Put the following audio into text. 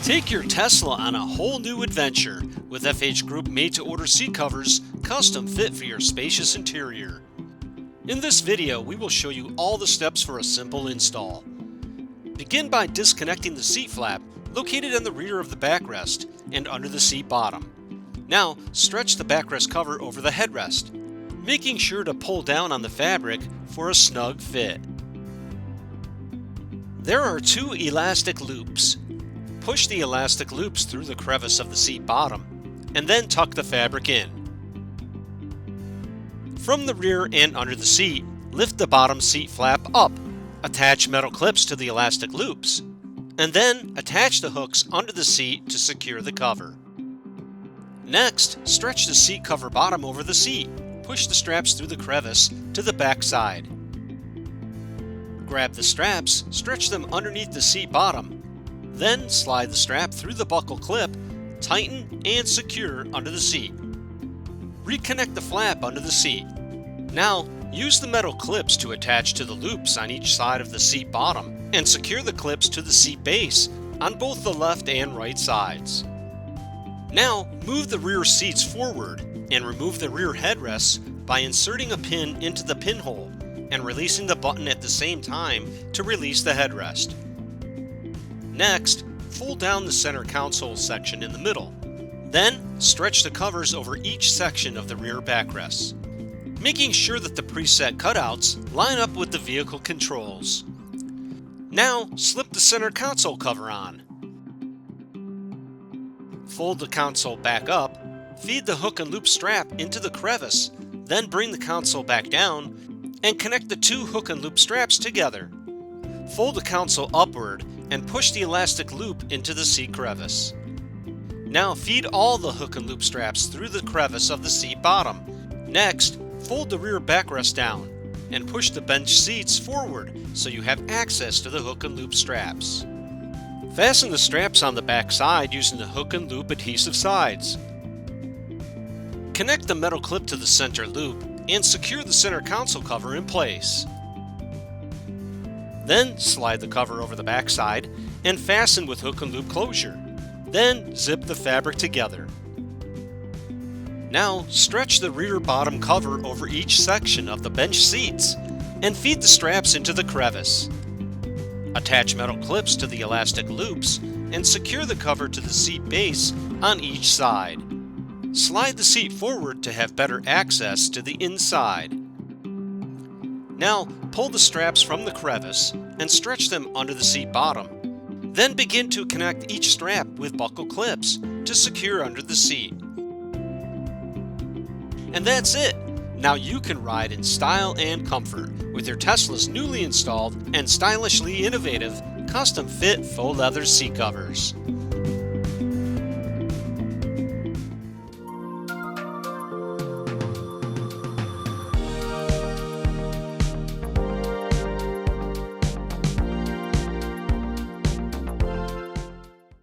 Take your Tesla on a whole new adventure with FH Group made-to-order seat covers, custom fit for your spacious interior. In this video, we will show you all the steps for a simple install. Begin by disconnecting the seat flap located in the rear of the backrest and under the seat bottom. Now, stretch the backrest cover over the headrest, making sure to pull down on the fabric for a snug fit. There are two elastic loops. Push the elastic loops through the crevice of the seat bottom, and then tuck the fabric in. From the rear and under the seat, lift the bottom seat flap up, attach metal clips to the elastic loops, and then attach the hooks under the seat to secure the cover. Next, stretch the seat cover bottom over the seat. Push the straps through the crevice to the back side. Grab the straps, stretch them underneath the seat bottom. Then slide the strap through the buckle clip, tighten and secure under the seat. Reconnect the flap under the seat. Now, use the metal clips to attach to the loops on each side of the seat bottom and secure the clips to the seat base on both the left and right sides. Now, move the rear seats forward and remove the rear headrests by inserting a pin into the pinhole and releasing the button at the same time to release the headrest. Next, fold down the center console section in the middle. Then, stretch the covers over each section of the rear backrests, making sure that the preset cutouts line up with the vehicle controls. Now, slip the center console cover on. Fold the console back up, feed the hook and loop strap into the crevice, then bring the console back down and connect the two hook and loop straps together. Fold the console upward and push the elastic loop into the seat crevice. Now feed all the hook and loop straps through the crevice of the seat bottom. Next, fold the rear backrest down and push the bench seats forward so you have access to the hook and loop straps. Fasten the straps on the back side using the hook and loop adhesive sides. Connect the metal clip to the center loop and secure the center console cover in place. Then slide the cover over the back side and fasten with hook and loop closure. Then zip the fabric together. Now stretch the rear bottom cover over each section of the bench seats and feed the straps into the crevice. Attach metal clips to the elastic loops and secure the cover to the seat base on each side. Slide the seat forward to have better access to the inside. Now, pull the straps from the crevice and stretch them under the seat bottom. Then begin to connect each strap with buckle clips to secure under the seat. And that's it! Now you can ride in style and comfort with your Tesla's newly installed and stylishly innovative custom fit faux leather seat covers.